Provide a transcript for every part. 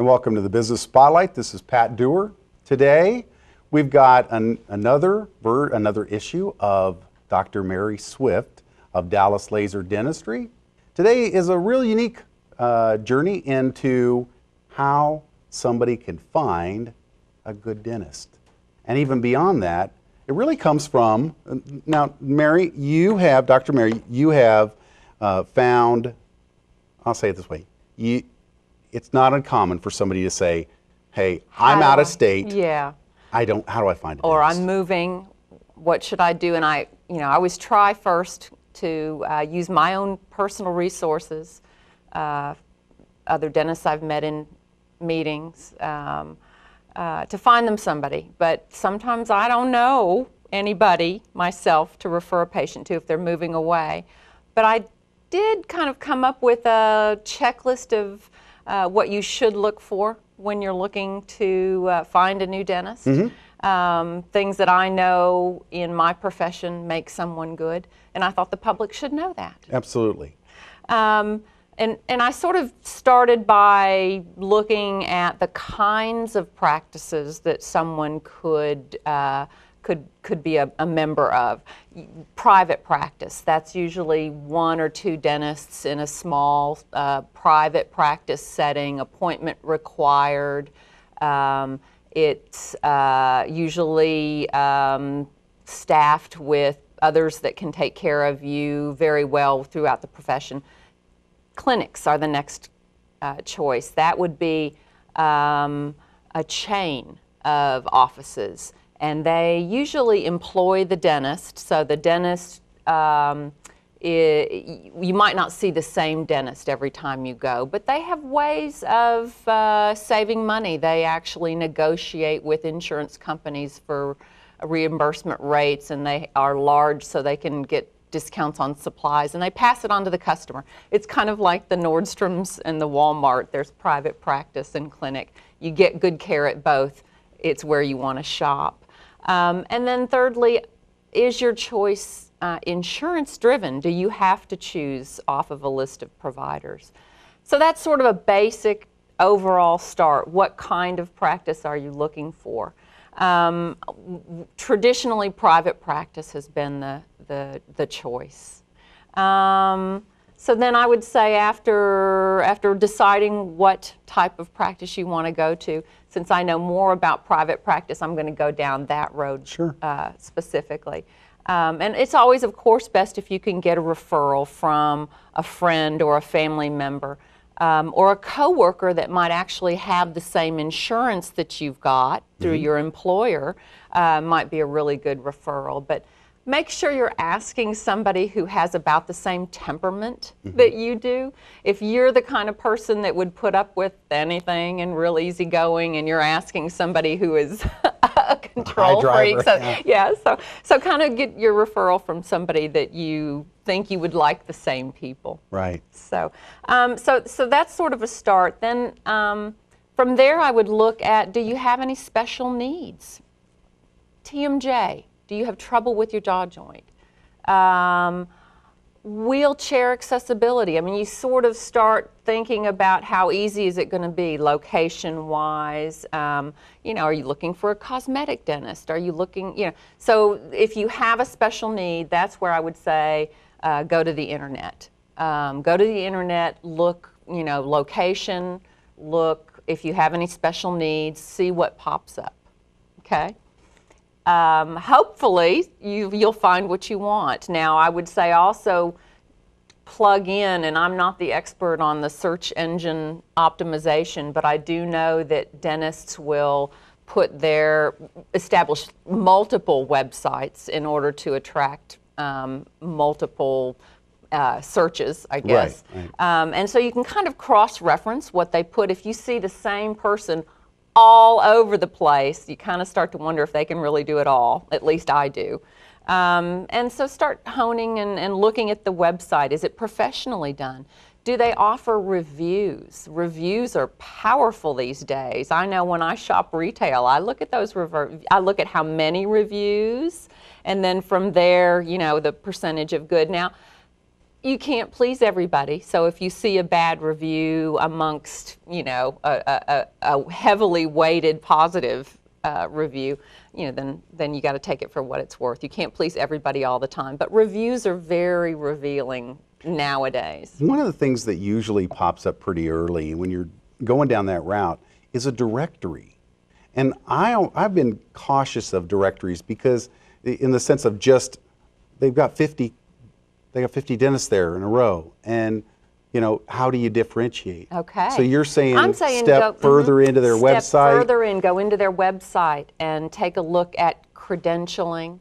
and welcome to the Business Spotlight. This is Pat Dewar. Today, we've got another issue of Dr. Mary Swift of Dallas Laser Dentistry. Today is a real unique journey into how somebody can find a good dentist. And even beyond that, it really comes from, now Mary, Dr. Mary, you have found, I'll say it this way, it's not uncommon for somebody to say, hey, I'm out of state. Yeah. How do I find a dentist? Or I'm moving, what should I do? And I always try first to use my own personal resources, other dentists I've met in meetings, to find them somebody. But sometimes I don't know anybody myself to refer a patient to if they're moving away. But I did kind of come up with a checklist of what you should look for when you're looking to find a new dentist. Mm-hmm. Things that I know in my profession make someone good, and I thought the public should know that. Absolutely. And I sort of started by looking at the kinds of practices that someone could be a member of. Private practice, that's usually one or two dentists in a small private practice setting, appointment required. It's usually staffed with others that can take care of you very well throughout the profession. Clinics are the next choice. That would be a chain of offices. And they usually employ the dentist, so the dentist, you might not see the same dentist every time you go, but they have ways of saving money. They actually negotiate with insurance companies for reimbursement rates, and they are large so they can get discounts on supplies, and they pass it on to the customer. It's kind of like the Nordstroms and the Walmart. There's private practice and clinic. You get good care at both. It's where you want to shop. And then thirdly, is your choice insurance driven? Do you have to choose off of a list of providers? So that's sort of a basic overall start. What kind of practice are you looking for? Traditionally, private practice has been the choice. So then I would say after deciding what type of practice you want to go to, since I know more about private practice, I'm going to go down that road. Sure. Specifically. And it's always, of course, best if you can get a referral from a friend or a family member or a coworker that might actually have the same insurance that you've got through your employer. Might be a really good referral. But make sure you're asking somebody who has about the same temperament that you do. If you're the kind of person that would put up with anything and real easygoing, and you're asking somebody who is a control freak, so kind of get your referral from somebody that you think you would like the same people. Right. So, so that's sort of a start. Then from there, I would look at: do you have any special needs? TMJ. Do you have trouble with your jaw joint? Wheelchair accessibility. I mean, you sort of start thinking about how easy is it going to be location-wise. Are you looking for a cosmetic dentist? Are you looking, so if you have a special need, that's where I would say go to the internet. Go to the internet, look, location, look if you have any special needs, see what pops up, okay? Hopefully you'll find what you want. Now, I would say also plug in, and I'm not the expert on the search engine optimization, but I do know that dentists will establish multiple websites in order to attract multiple searches, I guess. Right. And so you can kind of cross-reference what they put. If you see the same person all over the place, you kind of start to wonder if they can really do it all. At least I do. And so start honing and looking at the website. Is it professionally done? Do they offer reviews? Reviews are powerful these days. I know when I shop retail, I look at those I look at how many reviews, and then from there, the percentage of good. Now, You can't please everybody. So if you see a bad review amongst, a heavily weighted positive review, then you got to take it for what it's worth. You can't please everybody all the time, but reviews are very revealing nowadays. One of the things that usually pops up pretty early when you're going down that route is a directory. And I've been cautious of directories because in the sense of just, they've got 50 dentists there in a row, and how do you differentiate? Okay. So you're saying, I'm saying step further into their website? Step further in, go into their website and take a look at credentialing.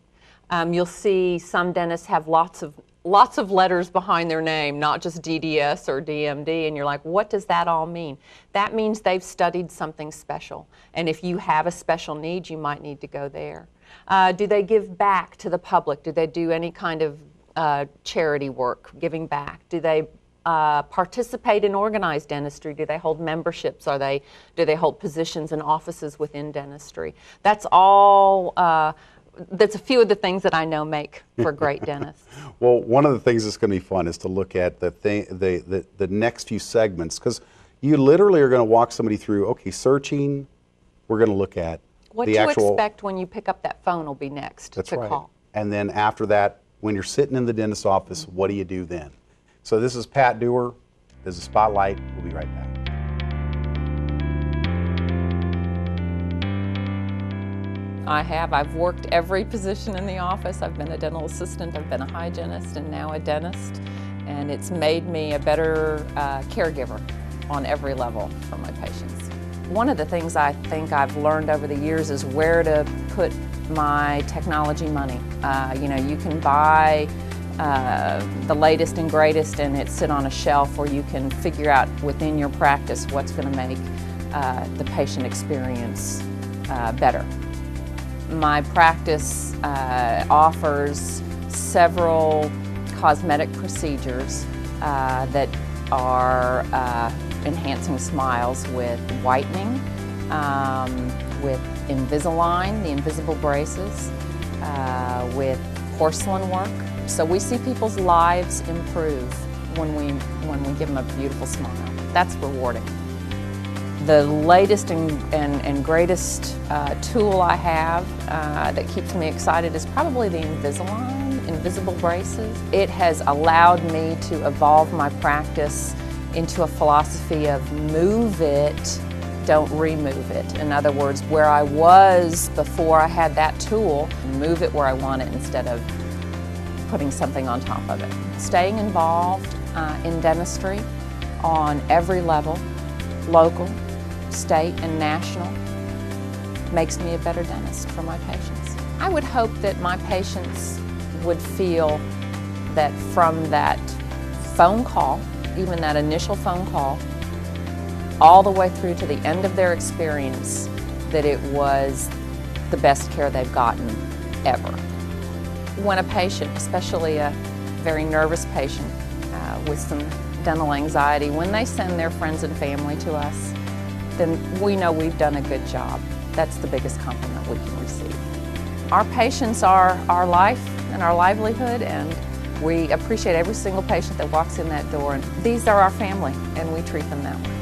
You'll see some dentists have lots of letters behind their name, not just DDS or DMD, and you're like, what does that all mean? That means they've studied something special, and if you have a special need, you might need to go there. Do they give back to the public? Do they do any kind of charity work, giving back? Do they participate in organized dentistry? Do they hold memberships? Do they hold positions in offices within dentistry? That's all. That's a few of the things that I know make for great dentists. Well, one of the things that's going to be fun is to look at the next few segments, because you literally are going to walk somebody through. Okay, searching. We're going to look at what the you actual. expect when you pick up that phone will be next. That's to right. Call. And then after that, when you're sitting in the dentist's office, what do you do then? So this is Pat Dewar. This is Spotlight. We'll be right back. I've worked every position in the office. I've been a dental assistant, I've been a hygienist, and now a dentist. And it's made me a better caregiver on every level for my patients. One of the things I think I've learned over the years is where to put my technology money. You can buy the latest and greatest and it sit on a shelf, or you can figure out within your practice what's going to make the patient experience better. My practice offers several cosmetic procedures that are enhancing smiles with whitening, with Invisalign, the invisible braces, with porcelain work. So we see people's lives improve when we give them a beautiful smile. That's rewarding. The latest and greatest tool I have that keeps me excited is probably the Invisalign, invisible braces. It has allowed me to evolve my practice into a philosophy of move it, don't remove it. In other words, where I was before I had that tool, move it where I want it instead of putting something on top of it. Staying involved in dentistry on every level, local, state, and national, makes me a better dentist for my patients. I would hope that my patients would feel that from that phone call, even that initial phone call, all the way through to the end of their experience, that it was the best care they've gotten ever. When a patient, especially a very nervous patient with some dental anxiety, when they send their friends and family to us, then we know we've done a good job. That's the biggest compliment we can receive. Our patients are our life and our livelihood, and we appreciate every single patient that walks in that door. And these are our family, and we treat them that way.